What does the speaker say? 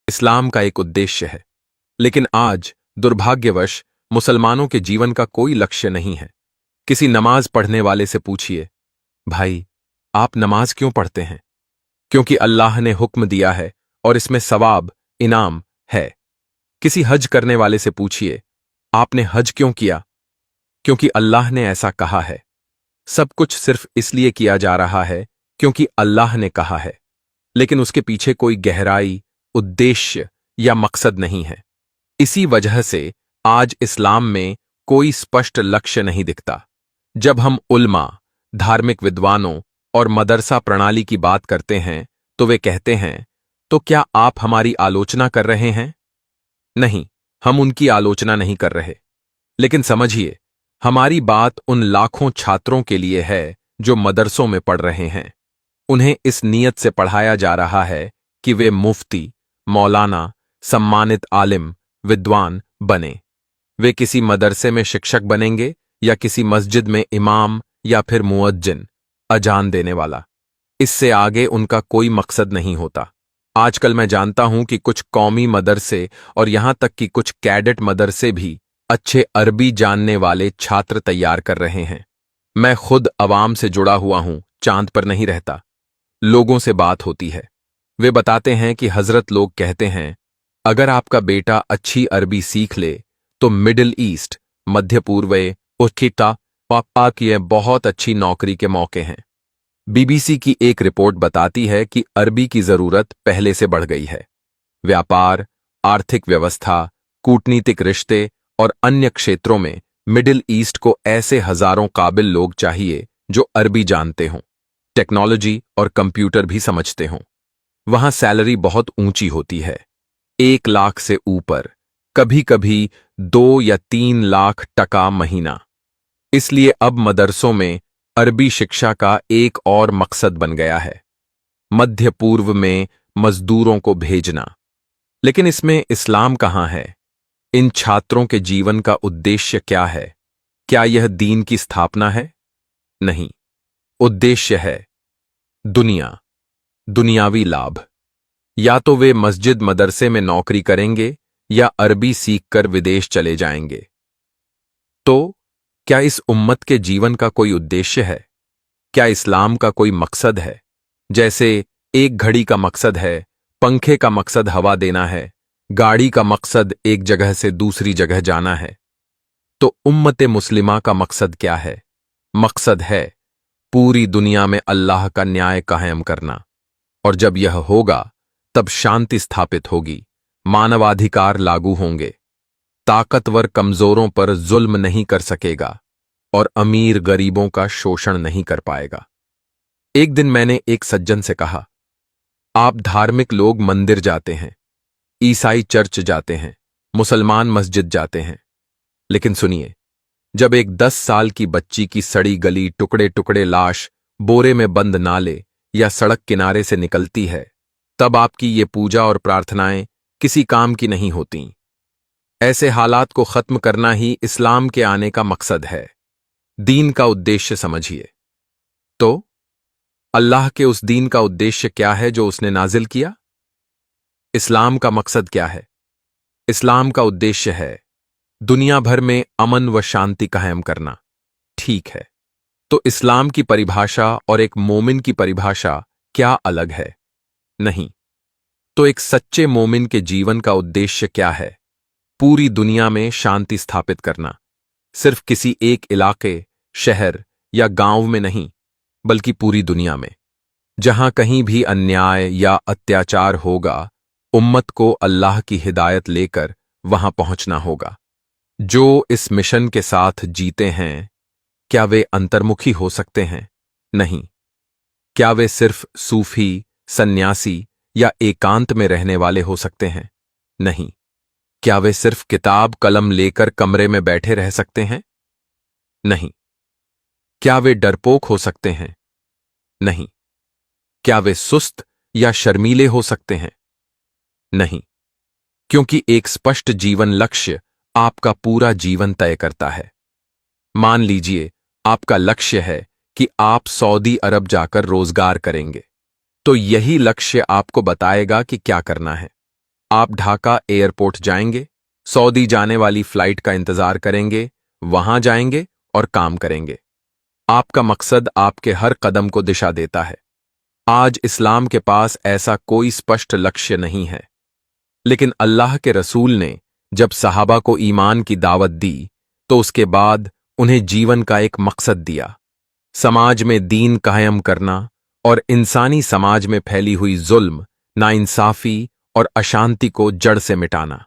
इस्लाम का एक उद्देश्य है, लेकिन आज दुर्भाग्यवश मुसलमानों के जीवन का कोई लक्ष्य नहीं है। किसी नमाज पढ़ने वाले से पूछिए, भाई आप नमाज क्यों पढ़ते हैं? क्योंकि अल्लाह ने हुक्म दिया है और इसमें सवाब, इनाम है। किसी हज करने वाले से पूछिए, आपने हज क्यों किया? क्योंकि अल्लाह ने ऐसा कहा है। सब कुछ सिर्फ इसलिए किया जा रहा है क्योंकि अल्लाह ने कहा है, लेकिन उसके पीछे कोई गहराई, उद्देश्य या मकसद नहीं है। इसी वजह से आज इस्लाम में कोई स्पष्ट लक्ष्य नहीं दिखता। जब हम उल्मा, धार्मिक विद्वानों और मदरसा प्रणाली की बात करते हैं तो वे कहते हैं, तो क्या आप हमारी आलोचना कर रहे हैं? नहीं, हम उनकी आलोचना नहीं कर रहे। लेकिन समझिए, हमारी बात उन लाखों छात्रों के लिए है जो मदरसों में पढ़ रहे हैं। उन्हें इस नीयत से पढ़ाया जा रहा है कि वे मुफ्ती, मौलाना, सम्मानित आलिम, विद्वान बने। वे किसी मदरसे में शिक्षक बनेंगे या किसी मस्जिद में इमाम या फिर मुअज्जिन, अजान देने वाला। इससे आगे उनका कोई मकसद नहीं होता। आजकल मैं जानता हूं कि कुछ कौमी मदरसे और यहां तक कि कुछ कैडेट मदरसे भी अच्छे अरबी जानने वाले छात्र तैयार कर रहे हैं। मैं खुद अवाम से जुड़ा हुआ हूं, चांद पर नहीं रहता। लोगों से बात होती है, वे बताते हैं कि हजरत लोग कहते हैं, अगर आपका बेटा अच्छी अरबी सीख ले तो मिडिल ईस्ट, मध्य पूर्व, उखिता पापा की बहुत अच्छी नौकरी के मौके हैं। बीबीसी की एक रिपोर्ट बताती है कि अरबी की जरूरत पहले से बढ़ गई है। व्यापार, आर्थिक व्यवस्था, कूटनीतिक रिश्ते और अन्य क्षेत्रों में मिडिल ईस्ट को ऐसे हजारों काबिल लोग चाहिए जो अरबी जानते हों, टेक्नोलॉजी और कंप्यूटर भी समझते हों। वहां सैलरी बहुत ऊंची होती है, 1 लाख से ऊपर, कभी कभी 2 या 3 लाख टका महीना। इसलिए अब मदरसों में अरबी शिक्षा का एक और मकसद बन गया है, मध्य पूर्व में मजदूरों को भेजना। लेकिन इसमें इस्लाम कहां है? इन छात्रों के जीवन का उद्देश्य क्या है? क्या यह दीन की स्थापना है? नहीं, उद्देश्य है दुनिया, दुनियावी लाभ। या तो वे मस्जिद मदरसे में नौकरी करेंगे या अरबी सीखकर विदेश चले जाएंगे। तो क्या इस उम्मत के जीवन का कोई उद्देश्य है? क्या इस्लाम का कोई मकसद है? जैसे एक घड़ी का मकसद है, पंखे का मकसद हवा देना है, गाड़ी का मकसद एक जगह से दूसरी जगह जाना है। तो उम्मत मुस्लिमा का मकसद क्या है? मकसद है पूरी दुनिया में अल्लाह का न्याय कायम करना। और जब यह होगा तब शांति स्थापित होगी, मानवाधिकार लागू होंगे, ताकतवर कमजोरों पर जुल्म नहीं कर सकेगा और अमीर गरीबों का शोषण नहीं कर पाएगा। एक दिन मैंने एक सज्जन से कहा, आप धार्मिक लोग मंदिर जाते हैं, ईसाई चर्च जाते हैं, मुसलमान मस्जिद जाते हैं, लेकिन सुनिए, जब एक 10 साल की बच्ची की सड़ी गली टुकड़े टुकड़े लाश बोरे में बंद नाले या सड़क किनारे से निकलती है, तब आपकी ये पूजा और प्रार्थनाएं किसी काम की नहीं होती। ऐसे हालात को खत्म करना ही इस्लाम के आने का मकसद है। दीन का उद्देश्य समझिए। तो अल्लाह के उस दीन का उद्देश्य क्या है जो उसने नाजिल किया? इस्लाम का मकसद क्या है? इस्लाम का उद्देश्य है दुनिया भर में अमन व शांति कायम करना। ठीक है, तो इस्लाम की परिभाषा और एक मोमिन की परिभाषा क्या अलग है? नहीं। तो एक सच्चे मोमिन के जीवन का उद्देश्य क्या है? पूरी दुनिया में शांति स्थापित करना। सिर्फ किसी एक इलाके, शहर या गांव में नहीं, बल्कि पूरी दुनिया में। जहां कहीं भी अन्याय या अत्याचार होगा, उम्मत को अल्लाह की हिदायत लेकर वहां पहुंचना होगा। जो इस मिशन के साथ जीते हैं, क्या वे अंतर्मुखी हो सकते हैं? नहीं। क्या वे सिर्फ सूफी, सन्यासी या एकांत में रहने वाले हो सकते हैं? नहीं। क्या वे सिर्फ किताब कलम लेकर कमरे में बैठे रह सकते हैं? नहीं। क्या वे डरपोक हो सकते हैं? नहीं। क्या वे सुस्त या शर्मीले हो सकते हैं? नहीं, क्योंकि एक स्पष्ट जीवन लक्ष्य आपका पूरा जीवन तय करता है। मान लीजिए आपका लक्ष्य है कि आप सऊदी अरब जाकर रोजगार करेंगे, तो यही लक्ष्य आपको बताएगा कि क्या करना है। आप ढाका एयरपोर्ट जाएंगे, सऊदी जाने वाली फ्लाइट का इंतजार करेंगे, वहां जाएंगे और काम करेंगे। आपका मकसद आपके हर कदम को दिशा देता है। आज इस्लाम के पास ऐसा कोई स्पष्ट लक्ष्य नहीं है, लेकिन अल्लाह के रसूल ने जब सहाबा को ईमान की दावत दी तो उसके बाद उन्हें जीवन का एक मकसद दिया, समाज में दीन कायम करना और इंसानी समाज में फैली हुई जुल्म, नाइंसाफी और अशांति को जड़ से मिटाना।